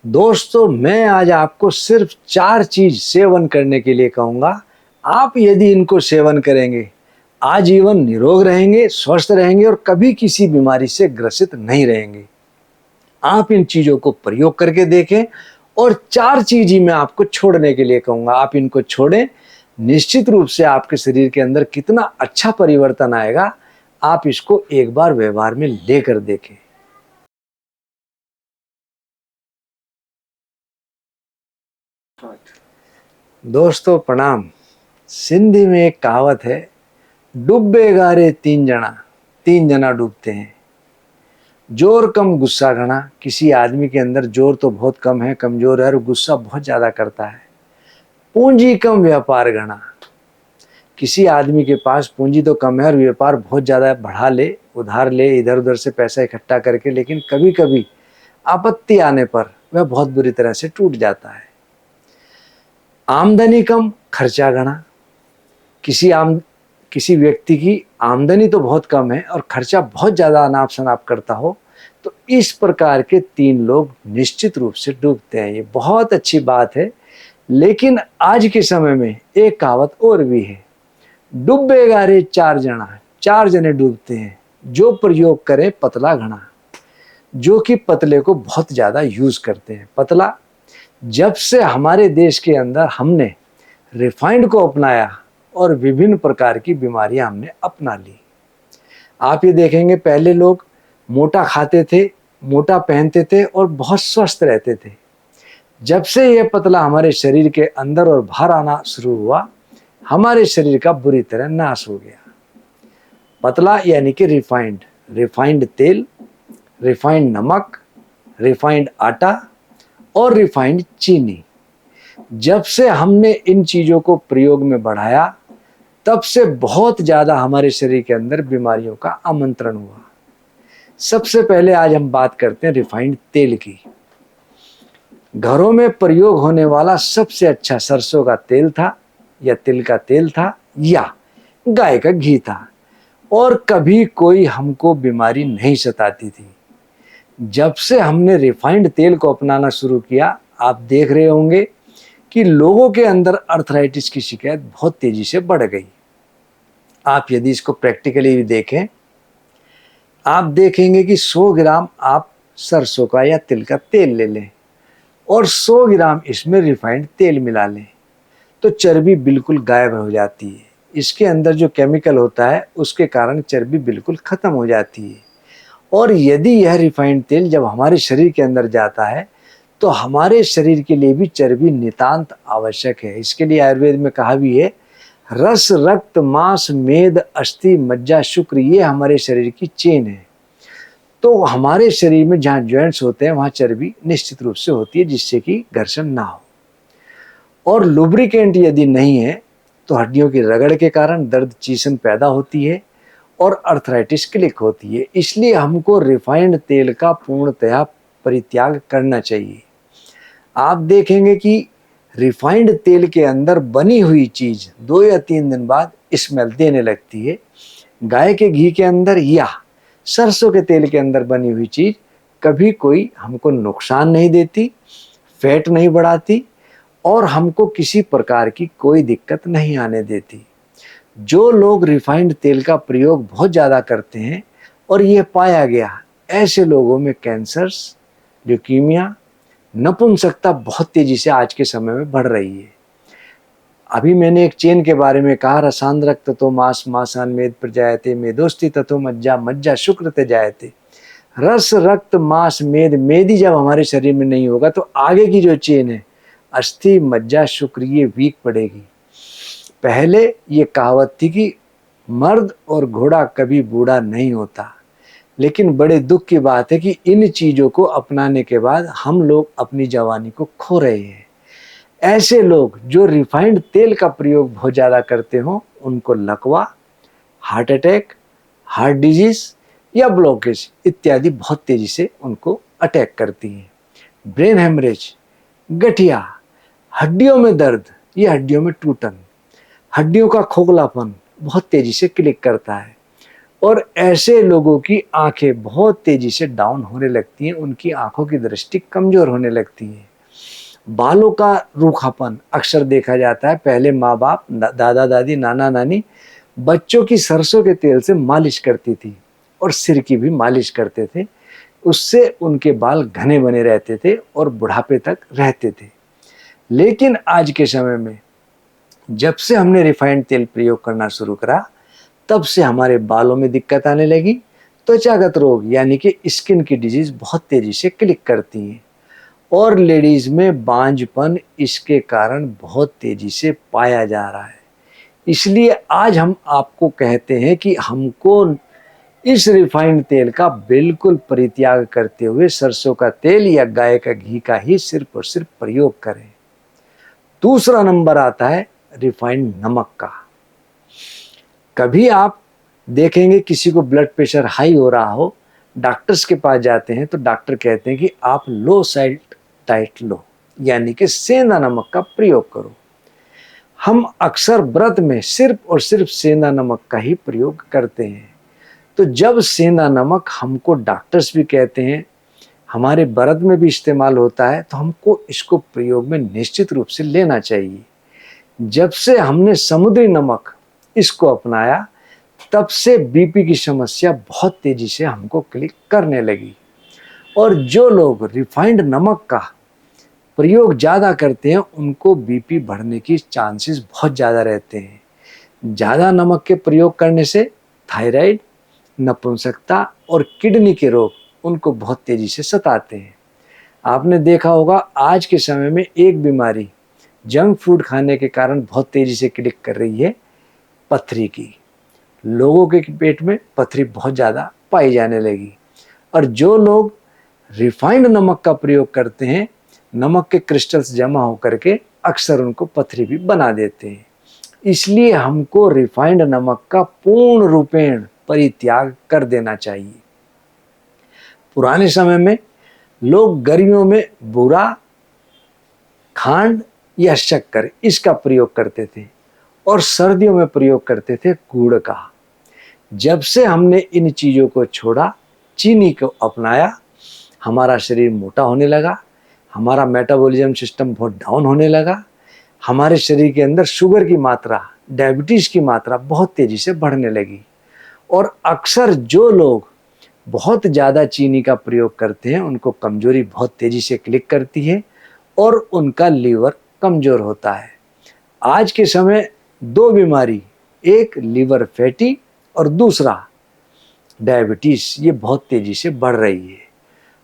दोस्तों, मैं आज आपको सिर्फ 4 चीज सेवन करने के लिए कहूंगा। आप यदि इनको सेवन करेंगे, आजीवन निरोग रहेंगे, स्वस्थ रहेंगे और कभी किसी बीमारी से ग्रसित नहीं रहेंगे। आप इन चीजों को प्रयोग करके देखें और 4 चीज ही मैं आपको छोड़ने के लिए कहूंगा। आप इनको छोड़ें, निश्चित रूप से आपके शरीर के अंदर कितना अच्छा परिवर्तन आएगा। आप इसको एक बार व्यवहार में लेकर देखें। दोस्तों प्रणाम। सिंधी में एक कहावत है, डूबे गारे 3 जना डूबते हैं। जोर कम गुस्सा घना। किसी आदमी के अंदर जोर तो बहुत कम है, कमजोर है और गुस्सा बहुत ज्यादा करता है। पूंजी कम व्यापार घना। किसी आदमी के पास पूंजी तो कम है और व्यापार बहुत ज्यादा बढ़ा ले, उधार ले, इधर उधर से पैसा इकट्ठा करके, लेकिन कभी कभी आपत्ति आने पर वह बहुत बुरी तरह से टूट जाता है। आमदनी कम खर्चा घना। किसी व्यक्ति की आमदनी तो बहुत कम है और खर्चा बहुत ज्यादा अनाप शनाप करता हो, तो इस प्रकार के 3 लोग निश्चित रूप से डूबते हैं। ये बहुत अच्छी बात है। लेकिन आज के समय में एक कहावत और भी है, डूबे गारे 4 जना। 4 जने डूबते हैं, जो प्रयोग करे पतला घना। जो कि पतले को बहुत ज्यादा यूज करते हैं। पतला, जब से हमारे देश के अंदर हमने रिफाइंड को अपनाया और विभिन्न प्रकार की बीमारियां हमने अपना ली। आप ये देखेंगे, पहले लोग मोटा खाते थे, मोटा पहनते थे और बहुत स्वस्थ रहते थे। जब से ये पतला हमारे शरीर के अंदर और बाहर आना शुरू हुआ, हमारे शरीर का बुरी तरह नाश हो गया। पतला यानी कि रिफाइंड तेल, रिफाइंड नमक, रिफाइंड आटा और रिफाइंड चीनी। जब से हमने इन चीजों को प्रयोग में बढ़ाया, तब से बहुत ज्यादा हमारे शरीर के अंदर बीमारियों का आमंत्रण हुआ। सबसे पहले आज हम बात करते हैं रिफाइंड तेल की। घरों में प्रयोग होने वाला सबसे अच्छा सरसों का तेल था, या तिल का तेल था, या गाय का घी था, और कभी कोई हमको बीमारी नहीं सताती थी। जब से हमने रिफाइंड तेल को अपनाना शुरू किया, आप देख रहे होंगे कि लोगों के अंदर अर्थराइटिस की शिकायत बहुत तेजी से बढ़ गई। आप यदि इसको प्रैक्टिकली भी देखें, आप देखेंगे कि 100 ग्राम आप सरसों का या तिल का तेल ले लें और 100 ग्राम इसमें रिफाइंड तेल मिला लें, तो चर्बी बिल्कुल गायब हो जाती है। इसके अंदर जो केमिकल होता है उसके कारण चर्बी बिल्कुल खत्म हो जाती है। और यदि यह रिफाइंड तेल जब हमारे शरीर के अंदर जाता है, तो हमारे शरीर के लिए भी चर्बी नितांत आवश्यक है। इसके लिए आयुर्वेद में कहा भी है, रस रक्त मांस मेद अस्थि मज्जा शुक्र, ये हमारे शरीर की चेन है। तो हमारे शरीर में जहाँ जॉइंट्स होते हैं वहाँ चर्बी निश्चित रूप से होती है, जिससे कि घर्षण ना हो। और लुब्रिकेंट यदि नहीं है तो हड्डियों की रगड़ के कारण दर्द चीसन पैदा होती है और अर्थराइटिस क्लिक होती है। इसलिए हमको रिफाइंड तेल का पूर्णतया परित्याग करना चाहिए। आप देखेंगे कि रिफाइंड तेल के अंदर बनी हुई चीज 2 या 3 दिन बाद स्मेल देने लगती है। गाय के घी के अंदर या सरसों के तेल के अंदर बनी हुई चीज कभी कोई हमको नुकसान नहीं देती, फैट नहीं बढ़ाती और हमको किसी प्रकार की कोई दिक्कत नहीं आने देती। जो लोग रिफाइंड तेल का प्रयोग बहुत ज़्यादा करते हैं और यह पाया गया, ऐसे लोगों में कैंसर्स, ल्यूकीमिया, नपुंसकता बहुत तेजी से आज के समय में बढ़ रही है। अभी मैंने एक चेन के बारे में कहा, रसांध रक्त ततो मांस मांसान मेद प्रजायते, मेदोस्ति ततो मज्जा मज्जा शुक्र ते जायते। रस रक्त मांस मेद, मेदी जब हमारे शरीर में नहीं होगा तो आगे की जो चेन है अस्थि मज्जा शुक्र, ये वीक पड़ेगी। पहले ये कहावत थी कि मर्द और घोड़ा कभी बूढ़ा नहीं होता, लेकिन बड़े दुख की बात है कि इन चीजों को अपनाने के बाद हम लोग अपनी जवानी को खो रहे हैं। ऐसे लोग जो रिफाइंड तेल का प्रयोग बहुत ज्यादा करते हो, उनको लकवा, हार्ट अटैक, हार्ट डिजीज या ब्लॉकेज इत्यादि बहुत तेजी से उनको अटैक करती हैं। ब्रेन हेमरेज, गठिया, हड्डियों में दर्द या हड्डियों में टूटन, हड्डियों का खोखलापन बहुत तेजी से क्लिक करता है। और ऐसे लोगों की आंखें बहुत तेजी से डाउन होने लगती हैं, उनकी आंखों की दृष्टि कमजोर होने लगती है। बालों का रूखापन अक्सर देखा जाता है। पहले माँ बाप, दादा दादी, नाना नानी बच्चों की सरसों के तेल से मालिश करती थी और सिर की भी मालिश करते थे। उससे उनके बाल घने बने रहते थे और बुढ़ापे तक रहते थे। लेकिन आज के समय में जब से हमने रिफाइंड तेल प्रयोग करना शुरू करा, तब से हमारे बालों में दिक्कत आने लगी। त्वचागत रोग यानी कि स्किन की डिजीज बहुत तेजी से क्लिक करती हैं और लेडीज में बांझपन इसके कारण बहुत तेजी से पाया जा रहा है। इसलिए आज हम आपको कहते हैं कि हमको इस रिफाइंड तेल का बिल्कुल परित्याग करते हुए सरसों का तेल या गाय का घी का ही सिर्फ और सिर्फ प्रयोग करें। दूसरा नंबर आता है रिफाइंड नमक का। कभी आप देखेंगे किसी को ब्लड प्रेशर हाई हो रहा हो, डॉक्टर्स के पास जाते हैं तो डॉक्टर कहते हैं कि आप लो साल्ट डाइट लो, यानी कि सेंधा नमक का प्रयोग करो। हम अक्सर व्रत में सिर्फ और सिर्फ सेंधा नमक का ही प्रयोग करते हैं। तो जब सेंधा नमक हमको डॉक्टर्स भी कहते हैं, हमारे व्रत में भी इस्तेमाल होता है, तो हमको इसको प्रयोग में निश्चित रूप से लेना चाहिए। जब से हमने समुद्री नमक इसको अपनाया, तब से बीपी की समस्या बहुत तेजी से हमको क्लिक करने लगी। और जो लोग रिफाइंड नमक का प्रयोग ज़्यादा करते हैं, उनको बीपी बढ़ने की चांसेस बहुत ज़्यादा रहते हैं। ज़्यादा नमक के प्रयोग करने से थायराइड, नपुंसकता और किडनी के रोग उनको बहुत तेजी से सताते हैं। आपने देखा होगा आज के समय में एक बीमारी जंक फूड खाने के कारण बहुत तेजी से क्लिक कर रही है, पथरी की। लोगों के पेट में पथरी बहुत ज़्यादा पाई जाने लगी। और जो लोग रिफाइंड नमक का प्रयोग करते हैं, नमक के क्रिस्टल्स जमा होकर के अक्सर उनको पथरी भी बना देते हैं। इसलिए हमको रिफाइंड नमक का पूर्ण रूपेण परित्याग कर देना चाहिए। पुराने समय में लोग गर्मियों में बूरा, खांड या शक्कर इसका प्रयोग करते थे और सर्दियों में प्रयोग करते थे गुड़ का। जब से हमने इन चीज़ों को छोड़ा, चीनी को अपनाया, हमारा शरीर मोटा होने लगा, हमारा मेटाबॉलिज्म सिस्टम बहुत डाउन होने लगा, हमारे शरीर के अंदर शुगर की मात्रा, डायबिटीज़ की मात्रा बहुत तेज़ी से बढ़ने लगी। और अक्सर जो लोग बहुत ज़्यादा चीनी का प्रयोग करते हैं, उनको कमजोरी बहुत तेज़ी से क्लिक करती है और उनका लीवर कमज़ोर होता है। आज के समय दो बीमारी, एक लीवर फैटी और दूसरा डायबिटीज़, ये बहुत तेज़ी से बढ़ रही है।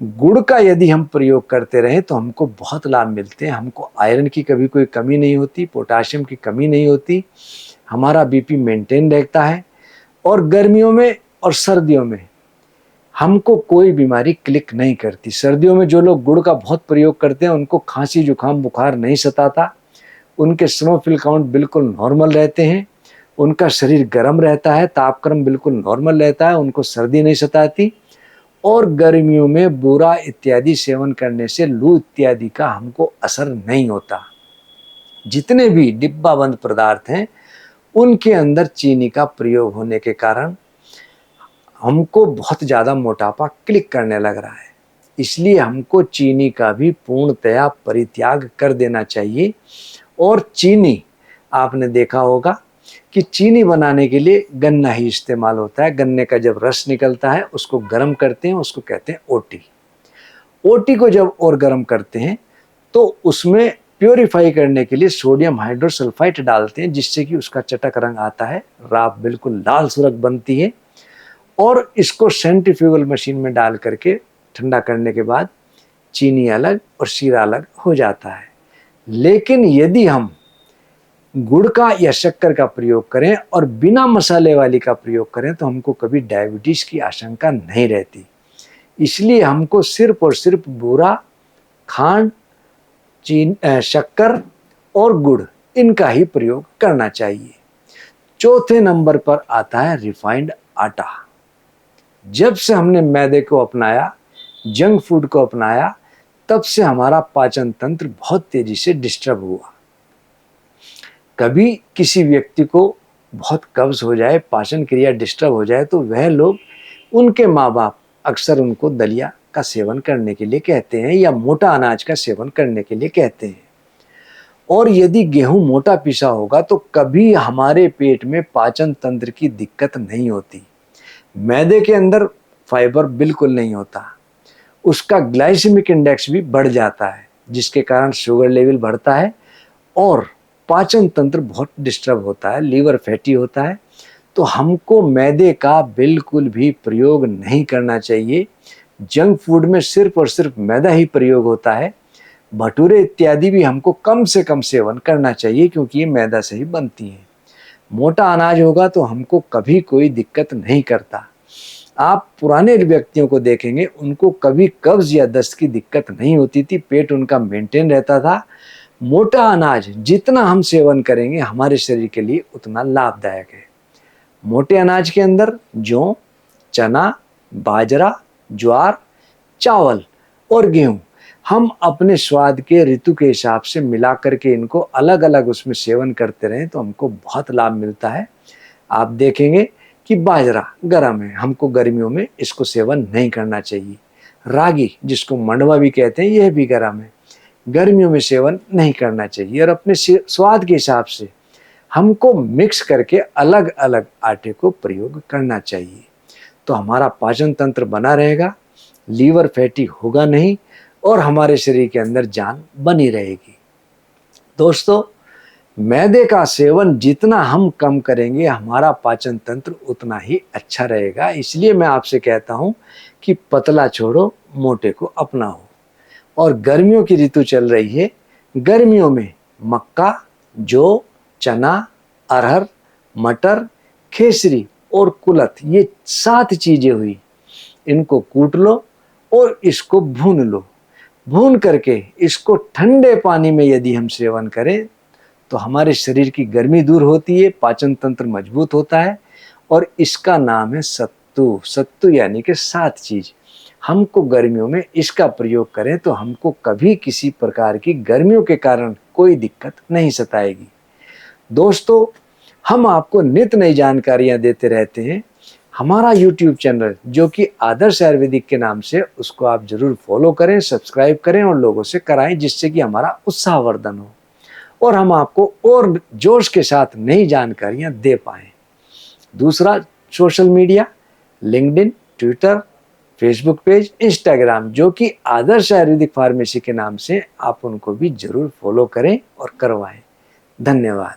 गुड़ का यदि हम प्रयोग करते रहें तो हमको बहुत लाभ मिलते हैं। हमको आयरन की कभी कोई कमी नहीं होती, पोटाशियम की कमी नहीं होती, हमारा बीपी मेंटेन रहता है और गर्मियों में और सर्दियों में हमको कोई बीमारी क्लिक नहीं करती। सर्दियों में जो लोग गुड़ का बहुत प्रयोग करते हैं, उनको खांसी, जुकाम, बुखार नहीं सताता, उनके स्नोफिल काउंट बिल्कुल नॉर्मल रहते हैं, उनका शरीर गर्म रहता है, तापक्रम बिल्कुल नॉर्मल रहता है, उनको सर्दी नहीं सताती। और गर्मियों में बूरा इत्यादि सेवन करने से लू इत्यादि का हमको असर नहीं होता। जितने भी डिब्बा बंद पदार्थ हैं, उनके अंदर चीनी का प्रयोग होने के कारण हमको बहुत ज़्यादा मोटापा क्लिक करने लग रहा है। इसलिए हमको चीनी का भी पूर्णतया परित्याग कर देना चाहिए। और चीनी, आपने देखा होगा कि चीनी बनाने के लिए गन्ना ही इस्तेमाल होता है। गन्ने का जब रस निकलता है, उसको गर्म करते हैं, उसको कहते हैं ओटी। ओटी को जब और गर्म करते हैं तो उसमें प्योरीफाई करने के लिए सोडियम हाइड्रोसल्फाइड डालते हैं, जिससे कि उसका चटक रंग आता है, राख बिल्कुल लाल सुर्ख बनती है। और इसको सेंट्रीफ्यूगल मशीन में डाल करके ठंडा करने के बाद चीनी अलग और शीरा अलग हो जाता है। लेकिन यदि हम गुड़ का या शक्कर का प्रयोग करें और बिना मसाले वाली का प्रयोग करें, तो हमको कभी डायबिटीज़ की आशंका नहीं रहती। इसलिए हमको सिर्फ और सिर्फ बूरा, खांड, शक्कर और गुड़, इनका ही प्रयोग करना चाहिए। चौथे नंबर पर आता है रिफाइंड आटा। जब से हमने मैदे को अपनाया, जंक फूड को अपनाया, तब से हमारा पाचन तंत्र बहुत तेजी से डिस्टर्ब हुआ। कभी किसी व्यक्ति को बहुत कब्ज़ हो जाए, पाचन क्रिया डिस्टर्ब हो जाए, तो वह लोग, उनके माँ-बाप अक्सर उनको दलिया का सेवन करने के लिए कहते हैं या मोटा अनाज का सेवन करने के लिए कहते हैं। और यदि गेहूँ मोटा पिसा होगा तो कभी हमारे पेट में पाचन तंत्र की दिक्कत नहीं होती। मैदे के अंदर फाइबर बिल्कुल नहीं होता। उसका ग्लाइसेमिक इंडेक्स भी बढ़ जाता है, जिसके कारण शुगर लेवल बढ़ता है और पाचन तंत्र बहुत डिस्टर्ब होता है, लीवर फैटी होता है। तो हमको मैदे का बिल्कुल भी प्रयोग नहीं करना चाहिए। जंक फूड में सिर्फ और सिर्फ मैदा ही प्रयोग होता है। भटूरे इत्यादि भी हमको कम से कम सेवन करना चाहिए, क्योंकि ये मैदा से ही बनती हैं। मोटा अनाज होगा तो हमको कभी कोई दिक्कत नहीं करता। आप पुराने व्यक्तियों को देखेंगे, उनको कभी कब्ज़ या दस्त की दिक्कत नहीं होती थी, पेट उनका मेंटेन रहता था। मोटा अनाज जितना हम सेवन करेंगे हमारे शरीर के लिए उतना लाभदायक है। मोटे अनाज के अंदर जौ, चना, बाजरा, ज्वार, चावल और गेहूँ, हम अपने स्वाद के ऋतु के हिसाब से मिला करके इनको अलग अलग उसमें सेवन करते रहें तो हमको बहुत लाभ मिलता है। आप देखेंगे कि बाजरा गर्म है, हमको गर्मियों में इसको सेवन नहीं करना चाहिए। रागी, जिसको मंडवा भी कहते हैं, यह भी गर्म है, गर्मियों में सेवन नहीं करना चाहिए। और अपने स्वाद के हिसाब से हमको मिक्स करके अलग अलग आटे को प्रयोग करना चाहिए। तो हमारा पाचन तंत्र बना रहेगा, लीवर फैटी होगा नहीं और हमारे शरीर के अंदर जान बनी रहेगी। दोस्तों, मैदे का सेवन जितना हम कम करेंगे हमारा पाचन तंत्र उतना ही अच्छा रहेगा। इसलिए मैं आपसे कहता हूँ कि पतला छोड़ो, मोटे को अपनाओ। और गर्मियों की ऋतु चल रही है, गर्मियों में मक्का, जौ, चना, अरहर, मटर, खेसरी और कुलथ, ये 7 चीज़ें हुई, इनको कूट लो और इसको भून लो। भून करके इसको ठंडे पानी में यदि हम सेवन करें तो हमारे शरीर की गर्मी दूर होती है, पाचन तंत्र मजबूत होता है। और इसका नाम है सत्तू। सत्तू यानी कि 7 चीज़। हमको गर्मियों में इसका प्रयोग करें तो हमको कभी किसी प्रकार की गर्मियों के कारण कोई दिक्कत नहीं सताएगी। दोस्तों, हम आपको नित नई जानकारियाँ देते रहते हैं। हमारा YouTube चैनल जो कि आदर्श आयुर्वेदिक के नाम से, उसको आप ज़रूर फॉलो करें, सब्सक्राइब करें और लोगों से कराएं, जिससे कि हमारा उत्साहवर्धन हो और हम आपको और जोश के साथ नई जानकारियाँ दे पाएँ। दूसरा, social media, LinkedIn, Twitter, Facebook page, Instagram, जो कि आदर्श आयुर्वेदिक फार्मेसी के नाम से, आप उनको भी ज़रूर फॉलो करें और करवाएं। धन्यवाद।